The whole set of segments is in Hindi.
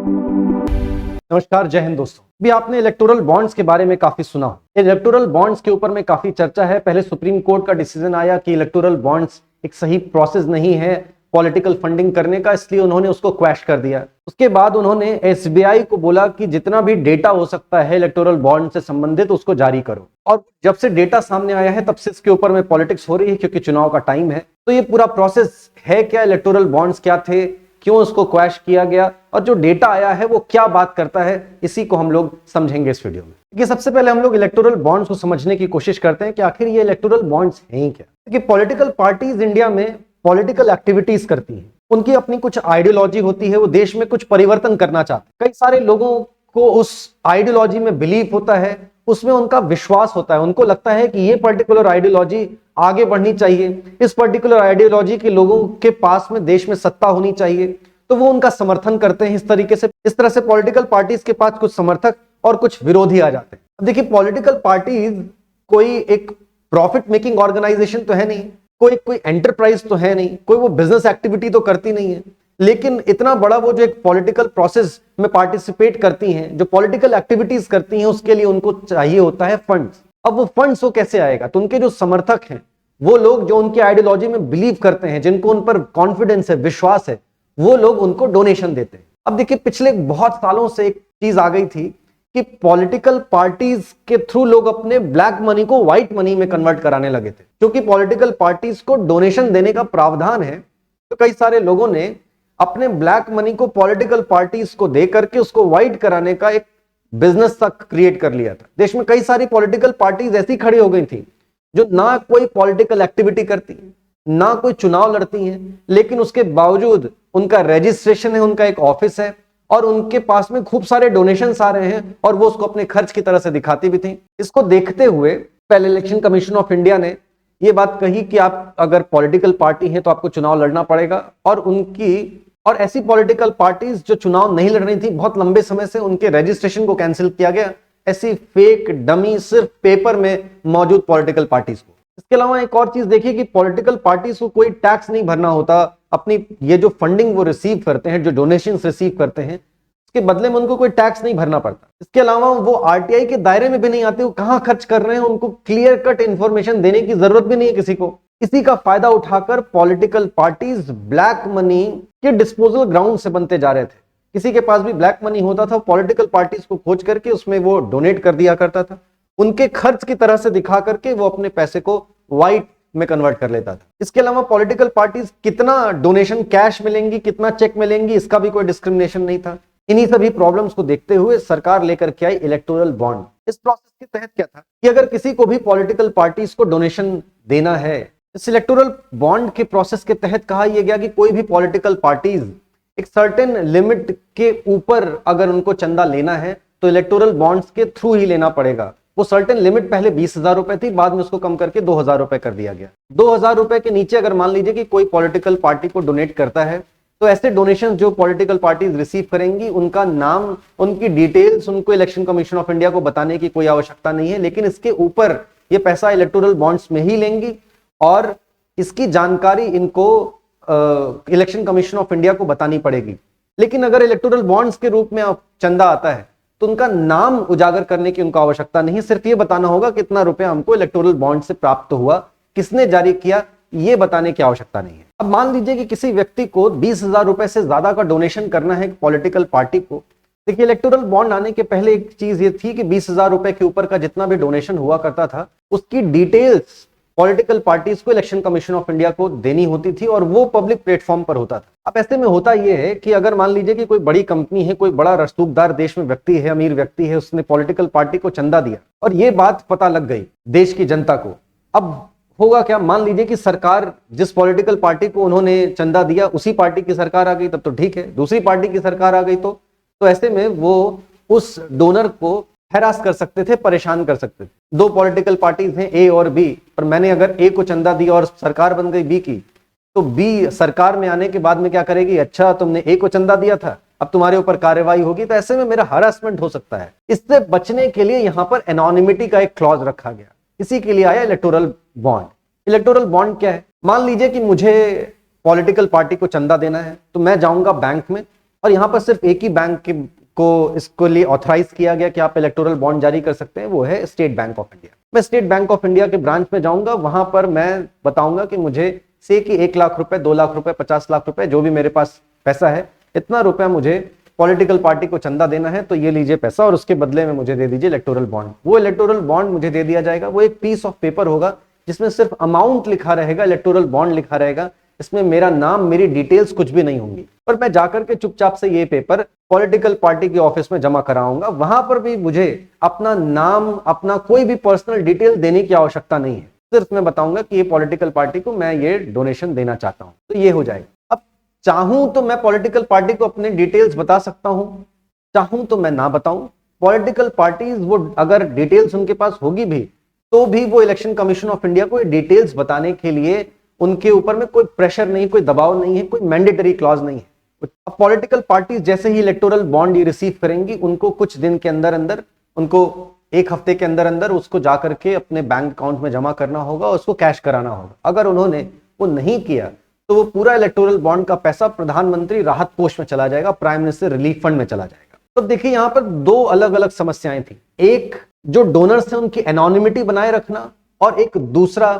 नमस्कार, जय हिंद दोस्तों। भी आपने इलेक्टोरल बॉन्ड्स के बारे में काफी सुना हो। इलेक्टोरल बॉन्ड्स के ऊपर में काफी चर्चा है। पहले सुप्रीम कोर्ट का डिसीजन आया कि इलेक्टोरल बॉन्ड्स एक सही प्रोसेस नहीं है पॉलिटिकल फंडिंग करने का, इसलिए उन्होंने उसको क्वैश कर दिया। उसके बाद उन्होंने एसबीआई को बोला कि जितना भी डेटा हो सकता है इलेक्टोरल बॉन्ड से संबंधित उसको जारी करो। और जब से डेटा सामने आया है तब से इसके ऊपर में पॉलिटिक्स हो रही है, क्योंकि चुनाव का टाइम है। तो ये पूरा प्रोसेस है क्या, इलेक्टोरल बॉन्ड्स क्या थे, क्यों उसको क्वैश किया गया, और जो डेटा आया है वो क्या बात करता है, इसी को हम लोग समझेंगे इस वीडियो में। कि सबसे पहले हम लोग इलेक्टोरल बॉन्ड्स को समझने की कोशिश करते हैं कि आखिर ये इलेक्टोरल बॉन्ड्स हैं क्या। कि पॉलिटिकल पार्टीज इंडिया में पॉलिटिकल एक्टिविटीज करती हैं, उनकी अपनी कुछ आइडियोलॉजी होती है, वो देश में कुछ परिवर्तन करना चाहते हैं। कई सारे लोगों को उस आइडियोलॉजी में बिलीव होता है, उसमें उनका विश्वास होता है, उनको लगता है कि ये पर्टिकुलर आइडियोलॉजी आगे बढ़नी चाहिए, इस पर्टिकुलर आइडियोलॉजी के लोगों के पास में देश में सत्ता होनी चाहिए, तो वो उनका समर्थन करते हैं। इस तरह से पॉलिटिकल पार्टीज के पास कुछ समर्थक और कुछ विरोधी आ जाते हैं। अब देखिए, पॉलिटिकल पार्टीज कोई एक प्रॉफिट मेकिंग ऑर्गेनाइजेशन तो है नहीं, कोई एंटरप्राइज तो है नहीं, कोई वो बिजनेस एक्टिविटी तो करती नहीं है, लेकिन इतना बड़ा वो जो एक पॉलिटिकल प्रोसेस में पार्टिसिपेट करती हैं, जो पॉलिटिकल एक्टिविटीज करती हैं, उसके लिए उनको चाहिए होता है फंड्स। अब वो फंड्स वो कैसे आएगा, तो उनके जो समर्थक हैं, वो लोग जो उनकी आइडियोलॉजी में बिलीव करते हैं, जिनको उन पर कॉन्फिडेंस है, विश्वास है, वो लोग उनको डोनेशन देते हैं। अब देखिए, पिछले बहुत सालों से एक चीज आ गई थी कि पॉलिटिकल पार्टीज के थ्रू लोग अपने ब्लैक मनी को व्हाइट मनी में कन्वर्ट कराने लगे थे। क्योंकि पॉलिटिकल पार्टीज को डोनेशन देने का प्रावधान है, तो कई सारे लोगों ने अपने ब्लैक मनी को पॉलिटिकल पार्टीज को दे करके उसको व्हाइट कराने का एक बिजनेस तक क्रिएट कर लिया था। देश में कई सारी पॉलिटिकल पार्टीज ऐसी खड़ी हो गई थी जो ना कोई पॉलिटिकल एक्टिविटी करती, ना कोई चुनाव लड़ती हैं, लेकिन उसके बावजूद उनका रजिस्ट्रेशन है, उनका एक ऑफिस है, और उनके पास में खूब सारे डोनेशंस आ रहे हैं, और वो उसको अपने खर्च की तरह से दिखाती भी थी। इसको देखते हुए पहले इलेक्शन कमीशन ऑफ इंडिया ने ये बात कही कि आप अगर पॉलिटिकल पार्टी हैं तो आपको चुनाव लड़ना पड़ेगा, और ऐसी पॉलिटिकल पार्टीज जो चुनाव नहीं लड़ रही थी बहुत लंबे समय से, उनके रजिस्ट्रेशन को कैंसिल किया गया। ऐसी फेक डमी, सिर्फ पेपर में मौजूद पॉलिटिकल पार्टीज को। इसके अलावा एक और चीज देखिए कि पॉलिटिकल पार्टीज को कोई टैक्स नहीं भरना होता। अपनी ये जो फंडिंग वो रिसीव करते हैं, जो डोनेशंस रिसीव करते हैं, उसके बदले में उनको कोई टैक्स नहीं भरना पड़ता। इसके अलावा वो आरटीआई के दायरे में भी नहीं आते, वो कहां खर्च कर रहे हैं उनको क्लियर कट इंफॉर्मेशन देने की जरूरत भी नहीं है किसी को। इसी का फायदा उठाकर पॉलिटिकल पार्टीज ब्लैक मनी के डिस्पोजल ग्राउंड से बनते जा रहे थे। किसी के पास भी ब्लैक मनी होता था, पॉलिटिकल पार्टीज को खोज करके उसमें वो डोनेट कर दिया करता था, उनके खर्च की तरह से दिखा करके वो अपने पैसे को व्हाइट में कन्वर्ट कर लेता था। इसके अलावा पॉलिटिकल पार्टीज कितना डोनेशन कैश मिलेंगी, कितना चेक मिलेंगी, इसका भी कोई डिस्क्रिमिनेशन नहीं था। इन्हीं सभी प्रॉब्लम्स को देखते हुए सरकार लेकर के आई इलेक्टोरल बॉन्ड। इस प्रोसेस के तहत क्या था कि अगर किसी को भी पॉलिटिकल पार्टीज को डोनेशन देना है, इस इलेक्टोरल बॉन्ड के प्रोसेस के तहत कहा यह गया कि कोई भी पॉलिटिकल पार्टीज एक सर्टेन लिमिट के ऊपर अगर उनको चंदा लेना है तो इलेक्टोरल बॉन्ड्स के थ्रू ही लेना पड़ेगा। वो सर्टेन लिमिट पहले 20,000 रुपए थी, बाद में उसको कम करके 2,000 रुपए कर दिया गया। 2,000 रुपए के नीचे अगर मान लीजिए कि कोई पॉलिटिकल पार्टी को डोनेट करता है, तो ऐसे डोनेशन जो पॉलिटिकल पार्टीज रिसीव करेंगी, उनका नाम, उनकी डिटेल्स उनको इलेक्शन कमीशन ऑफ इंडिया को बताने की कोई आवश्यकता नहीं है, लेकिन इसके ऊपर ये पैसा इलेक्टोरल बॉन्ड्स में ही लेंगी, और इसकी जानकारी इनको इलेक्शन कमीशन ऑफ इंडिया को बतानी पड़ेगी। लेकिन अगर इलेक्टोरल बॉन्ड्स के रूप में चंदा आता है तो उनका नाम उजागर करने की उनको आवश्यकता नहीं है, सिर्फ ये बताना होगा कितना रुपया हमको इलेक्टोरल बॉन्ड से प्राप्त हुआ, किसने जारी किया, ये बताने की आवश्यकता नहीं है। अब मान लीजिए कि किसी व्यक्ति को 20,000 रुपए से ज्यादा का डोनेशन करना है पॉलिटिकल पार्टी को। देखिए, इलेक्टोरल बॉन्ड आने के पहले एक चीज ये थी कि 20,000 रुपए के ऊपर का जितना भी डोनेशन हुआ करता था, उसकी डिटेल्स पॉलिटिकल पार्टीज को इलेक्शन कमीशन ऑफ इंडिया को देनी होती थी, और वो पब्लिक प्लेटफॉर्म पर होता था। अब ऐसे में होता यह है कि अगर मान लीजिए कि कोई बड़ी कंपनी है, कोई बड़ा रसूखदार देश में व्यक्ति है, अमीर व्यक्ति है, उसने पॉलिटिकल पार्टी को चंदा दिया और ये बात पता लग गई देश की जनता को, अब होगा क्या। मान लीजिए कि सरकार, जिस पॉलिटिकल पार्टी को उन्होंने चंदा दिया, उसी पार्टी की सरकार आ गई, तब तो ठीक है। दूसरी पार्टी की सरकार आ गई तो ऐसे में वो उस डोनर को हैरास कर सकते थे, परेशान कर सकते थे। दो पॉलिटिकल पार्टीज हैं, ए और बी, और मैंने अगर ए को चंदा दिया और सरकार बन गई बी की, तो बी सरकार में आने के बाद में क्या करेगी, अच्छा तुमने ए को चंदा दिया था, अब तुम्हारे ऊपर कार्रवाई होगी, तो ऐसे में मेरा हरासमेंट हो सकता है। इससे बचने के लिए यहां पर एनोनिमिटी का एक क्लॉज रखा गया, इसी के लिए आया इलेक्टोरल बॉन्ड। इलेक्टोरल बॉन्ड क्या है, मान लीजिए कि मुझे पॉलिटिकल पार्टी को चंदा देना है, तो मैं जाऊंगा बैंक में और यहाँ पर सिर्फ एक ही बैंक को इसको लिए ऑथराइज किया गया कि आप इलेक्टोरल बॉन्ड जारी कर सकते हैं, वो है स्टेट बैंक ऑफ इंडिया। मैं स्टेट बैंक ऑफ इंडिया के ब्रांच में जाऊंगा, वहां पर मैं बताऊंगा कि मुझे से कि 1 लाख रुपए, 2 लाख रुपए, 50 लाख रुपए, जो भी मेरे पास पैसा है, इतना रुपया मुझे पॉलिटिकल पार्टी को चंदा देना है, तो ये लीजिए पैसा और उसके बदले में मुझे दे दीजिए इलेक्टोरल बॉन्ड। वो इलेक्टोरल बॉन्ड मुझे दे दिया जाएगा। वो एक पीस ऑफ पेपर होगा जिसमें सिर्फ अमाउंट लिखा रहेगा, इलेक्टोरल बॉन्ड लिखा रहेगा, इसमें मेरा नाम, मेरी डिटेल्स कुछ भी नहीं होंगी। और मैं जाकर के चुपचाप से ये पेपर पॉलिटिकल पार्टी के ऑफिस में जमा कराऊंगा। वहां पर भी मुझे अपना नाम, अपना कोई भी पर्सनल डिटेल देने की आवश्यकता नहीं है। सिर्फ मैं बताऊंगा कि ये पॉलिटिकल पार्टी को मैं ये डोनेशन देना चाहता हूं, तो ये हो जाएगा। अब चाहूं तो मैं पॉलिटिकल पार्टी को अपने डिटेल्स बता सकता हूं, चाहूं तो मैं ना बताऊं। पॉलिटिकल पार्टीज वो अगर डिटेल्स उनके पास होगी भी, तो भी वो इलेक्शन कमीशन ऑफ इंडिया को डिटेल्स बताने के लिए उनके ऊपर में कोई प्रेशर नहीं, कोई दबाव नहीं है, कोई मैंडेटरी क्लॉज नहीं है। अब पॉलिटिकल पार्टीज जैसे ही इलेक्टोरल बॉन्ड ये रिसीव करेंगी, उनको कुछ दिन के अंदर अंदर, उनको 1 हफ्ते के अंदर अंदर उसको जाकर के अपने बैंक अकाउंट में जमा करना होगा, उसको कैश कराना होगा। अगर उन्होंने वो नहीं किया तो वो पूरा इलेक्टोरल बॉन्ड का पैसा प्रधानमंत्री राहत कोष में चला जाएगा, प्राइम मिनिस्टर रिलीफ फंड में चला जाएगा। तो देखिए यहाँ पर 2 अलग अलग समस्याएं थी। एक, जो डोनर्स हैं उनकी एनोनिमिटी बनाए रखना, और एक दूसरा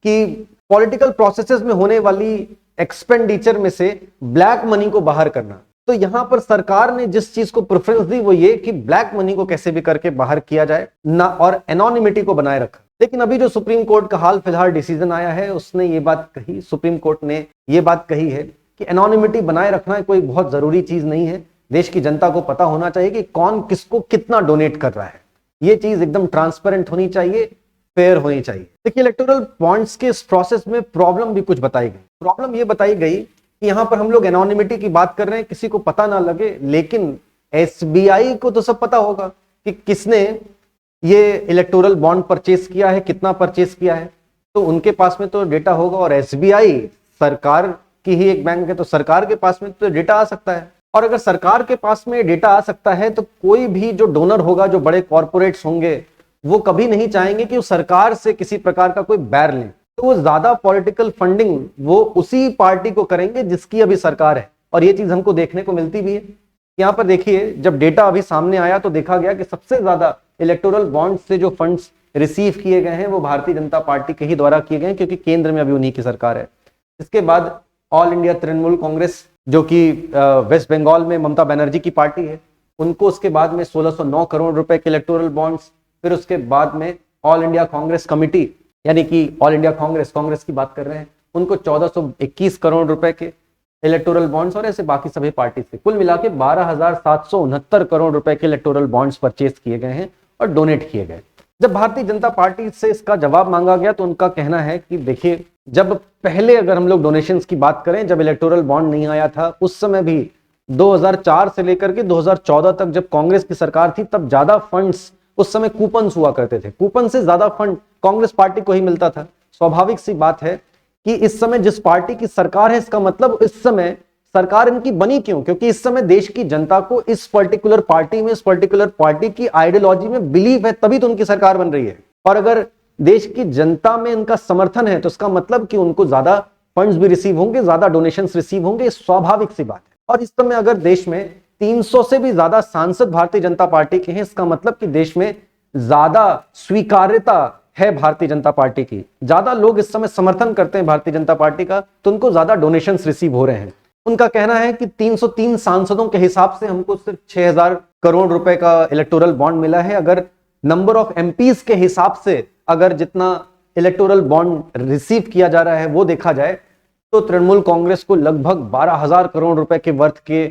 कि पॉलिटिकल प्रोसेसेस में होने वाली एक्सपेंडिचर में से ब्लैक मनी को बाहर करना। तो यहां पर सरकार ने जिस चीज को प्रेफरेंस दी वो ये कि ब्लैक मनी को कैसे भी करके बाहर किया जाए ना, और एनोनिमिटी को बनाए रखा। लेकिन अभी जो सुप्रीम कोर्ट का हाल फिलहाल डिसीजन आया है, उसने ये बात कही, सुप्रीम कोर्ट ने ये बात कही है कि एनोनिमिटी बनाए रखना कोई बहुत जरूरी चीज नहीं है। देश की जनता को पता होना चाहिए कि कौन किसको कितना डोनेट कर रहा है। ये चीज एकदम ट्रांसपेरेंट होनी चाहिए, फेयर होनी चाहिए। देखिए, इलेक्टोरल बॉन्ड्स के इस प्रोसेस में प्रॉब्लम भी कुछ बताई गई। प्रॉब्लम ये बताई गई कि यहां पर हम लोग एनोनिमिटी की बात कर रहे हैं, किसी को पता ना लगे, लेकिन एसबीआई को तो सब पता होगा कि किसने ये इलेक्टोरल बॉन्ड परचेस किया है, कितना परचेस किया है, तो उनके पास में तो डेटा होगा। और एसबीआई सरकार की ही एक बैंक है, तो सरकार के पास में तो डेटा आ सकता है। और अगर सरकार के पास में डेटा आ सकता है तो कोई भी जो डोनर होगा, जो बड़े कॉर्पोरेट्स होंगे, वो कभी नहीं चाहेंगे कि वो सरकार से किसी प्रकार का कोई बैर लें। तो वो ज्यादा पॉलिटिकल फंडिंग वो उसी पार्टी को करेंगे जिसकी अभी सरकार है। और ये चीज हमको देखने को मिलती भी है। यहाँ पर देखिए, जब डेटा अभी सामने आया तो देखा गया कि सबसे ज्यादा इलेक्टोरल बॉन्ड से जो फंड्स रिसीव किए गए हैं वो भारतीय जनता पार्टी के ही द्वारा किए गए हैं, क्योंकि केंद्र में अभी उन्हीं की सरकार है। इसके बाद ऑल इंडिया तृणमूल कांग्रेस, जो कि वेस्ट बंगाल में ममता बनर्जी की पार्टी है, उनको उसके बाद में 1609 करोड़ रुपए के इलेक्टोरल बॉन्ड्स। फिर उसके बाद में ऑल इंडिया कांग्रेस कमिटी, यानी कि ऑल इंडिया कांग्रेस की बात कर रहे हैं, उनको 1421 करोड़ रुपए के इलेक्टोरल बॉन्ड्स, और ऐसे बाकी सभी पार्टी से कुल मिला के 12,769 करोड़ रुपए के इलेक्टोरल बॉन्ड्स परचेज किए गए हैं और डोनेट किए गए। जब भारतीय जनता पार्टी से इसका जवाब मांगा गया तो उनका कहना है कि देखिए, जब पहले अगर हम लोग डोनेशंस की बात करें, जब इलेक्टोरल बॉन्ड नहीं आया था, उस समय भी 2004 से लेकर के 2014 तक जब कांग्रेस की सरकार थी, तब ज्यादा फंड्स, उस समय कूपन्स हुआ करते थे, कूपन से ज्यादा फंड कांग्रेस पार्टी को ही मिलता था। स्वाभाविक सी बात है कि इस समय जिस पार्टी की सरकार है, इसका मतलब इस समय सरकार इनकी बनी क्यों? क्योंकि इस समय देश की जनता को इस पर्टिकुलर पार्टी में, इस पर्टिकुलर पार्टी की आइडियोलॉजी में बिलीव है, तभी तो उनकी सरकार बन रही है। और अगर देश की जनता में इनका समर्थन है तो इसका मतलब कि उनको ज्यादा फंड्स भी रिसीव होंगे, ज्यादा डोनेशंस रिसीव होंगे, स्वाभाविक सी बात है। और इस समय अगर देश में 300 से भी ज्यादा सांसद भारतीय जनता पार्टी के हैं, इसका मतलब कि देश में ज्यादा स्वीकार्यता है भारतीय जनता पार्टी की, ज्यादा लोग इस समय समर्थन करते हैं भारतीय जनता पार्टी का, तो उनको ज्यादा डोनेशंस रिसीव हो रहे हैं। उनका कहना है कि 303 सांसदों के हिसाब से हमको सिर्फ 6000 करोड़ रुपए का इलेक्टोरल बॉन्ड मिला है। अगर नंबर ऑफ एमपीज के हिसाब से अगर जितना इलेक्टोरल बॉन्ड रिसीव किया जा रहा है वो देखा जाए तो तृणमूल कांग्रेस को लगभग 12,000 करोड़ रुपए के वर्थ के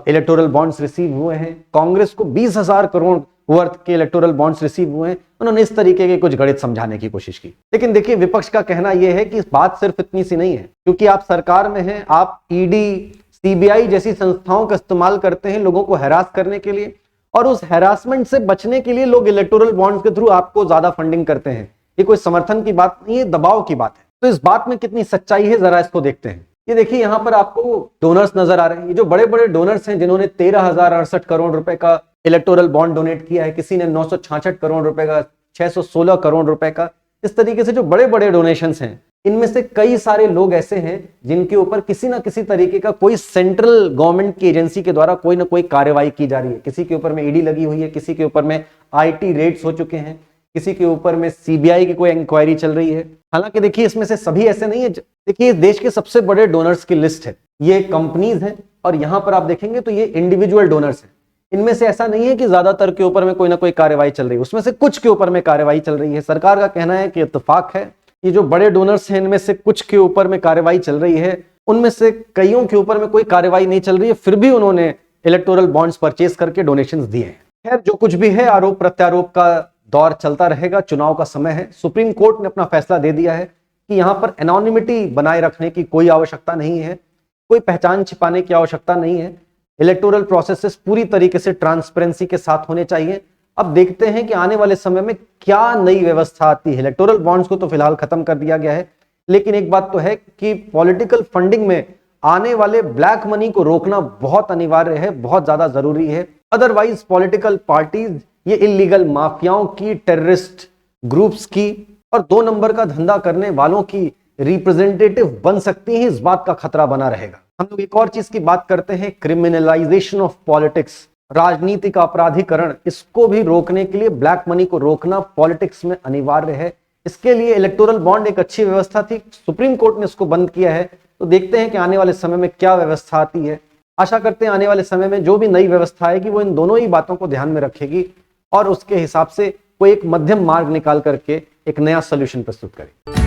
इलेक्टोरल बॉन्ड्स रिसीव हुए हैं, कांग्रेस को 20,000 करोड़ वर्थ के इलेक्टोरल बॉन्ड्स रिसीव हुए हैं। उन्होंने इस तरीके के कुछ गणित समझाने की कोशिश की। लेकिन देखिए, विपक्ष का कहना यह है कि इस बात सिर्फ इतनी सी नहीं है, क्योंकि आप सरकार में हैं, आप ईडी, सीबीआई जैसी संस्थाओं का इस्तेमाल करते हैं लोगों को हैरास करने के लिए, और उस हैरासमेंट से बचने के लिए लोग इलेक्टोरल बॉन्ड्स के थ्रू आपको ज्यादा फंडिंग करते हैं। ये कोई समर्थन की बात नहीं है, दबाव की बात है। तो इस बात में कितनी सच्चाई है, जरा इसको देखते हैं। ये देखिए, यहां पर आपको डोनर्स नजर आ रहे हैं। ये जो बड़े बड़े डोनर्स हैं जिन्होंने 13,068 करोड़ रुपए का इलेक्टोरल बॉन्ड डोनेट किया है, किसी ने 966 करोड़ रुपए का, 616 करोड़ रुपए का, इस तरीके से जो बड़े बड़े डोनेशंस हैं इनमें से कई सारे लोग ऐसे हैं जिनके ऊपर किसी ना किसी तरीके का कोई सेंट्रल गवर्नमेंट की एजेंसी के द्वारा कोई ना कोई कार्रवाई की जा रही है। किसी के ऊपर में ईडी लगी हुई है, किसी के ऊपर में आईटी रेड्स हो चुके हैं, किसी के ऊपर में सीबीआई की कोई इंक्वायरी चल रही है। हालांकि देखिए इसमें से सभी ऐसे नहीं है। देखिए देश के सबसे बड़े डोनर्स की लिस्ट है, ये कंपनीज हैं और यहां पर आप देखेंगे तो ये इंडिविजुअल डोनर्स हैं। इनमें से ऐसा नहीं है कि ज्यादातर के ऊपर में कोई ना कोई कार्रवाई चल रही है, उसमें से कुछ के ऊपर में कार्रवाई चल रही है। सरकार का कहना है कि इत्तेफाक है, ये जो बड़े डोनर्स हैं इनमें से कुछ के ऊपर में कार्रवाई चल रही है, उनमें से कईयों के ऊपर में कोई कार्रवाई नहीं चल रही है, फिर भी उन्होंने इलेक्टोरल बॉन्ड्स परचेज करके डोनेशंस दिए हैं। खैर जो कुछ भी है, आरोप प्रत्यारोप का दौर चलता रहेगा, चुनाव का समय है। सुप्रीम कोर्ट ने अपना फैसला दे दिया है कि यहां पर एनोनिमिटी बनाए रखने की कोई आवश्यकता नहीं है, कोई पहचान छिपाने की आवश्यकता नहीं है। इलेक्टोरल प्रोसेसेस पूरी तरीके से ट्रांसपेरेंसी के साथ होने चाहिए। अब देखते हैं कि आने वाले समय में क्या नई व्यवस्था आती है। इलेक्टोरल बॉन्ड्स को तो फिलहाल खत्म कर दिया गया है, लेकिन एक बात तो है कि पॉलिटिकल फंडिंग में आने वाले ब्लैक मनी को रोकना बहुत अनिवार्य है, बहुत ज्यादा जरूरी है। अदरवाइज पॉलिटिकल पार्टीज ये इलीगल माफियाओं की, टेररिस्ट ग्रुप्स की और 2 नंबर का धंधा करने वालों की रिप्रेजेंटेटिव बन सकती हैं। इस बात का खतरा बना रहेगा। हम लोग एक और चीज की बात करते हैं, क्रिमिनलाइजेशन ऑफ पॉलिटिक्स, राजनीति का अपराधीकरण। इसको भी रोकने के लिए ब्लैक मनी को रोकना पॉलिटिक्स में अनिवार्य है। इसके लिए इलेक्टोरल बॉन्ड एक अच्छी व्यवस्था थी, सुप्रीम कोर्ट ने इसको बंद किया है। तो देखते हैं कि आने वाले समय में क्या व्यवस्था आती है। आशा करते हैं आने वाले समय में जो भी नई व्यवस्था आएगी वो इन दोनों ही बातों को ध्यान में रखेगी और उसके हिसाब से कोई एक मध्यम मार्ग निकाल करके एक नया सोल्यूशन प्रस्तुत करेगी।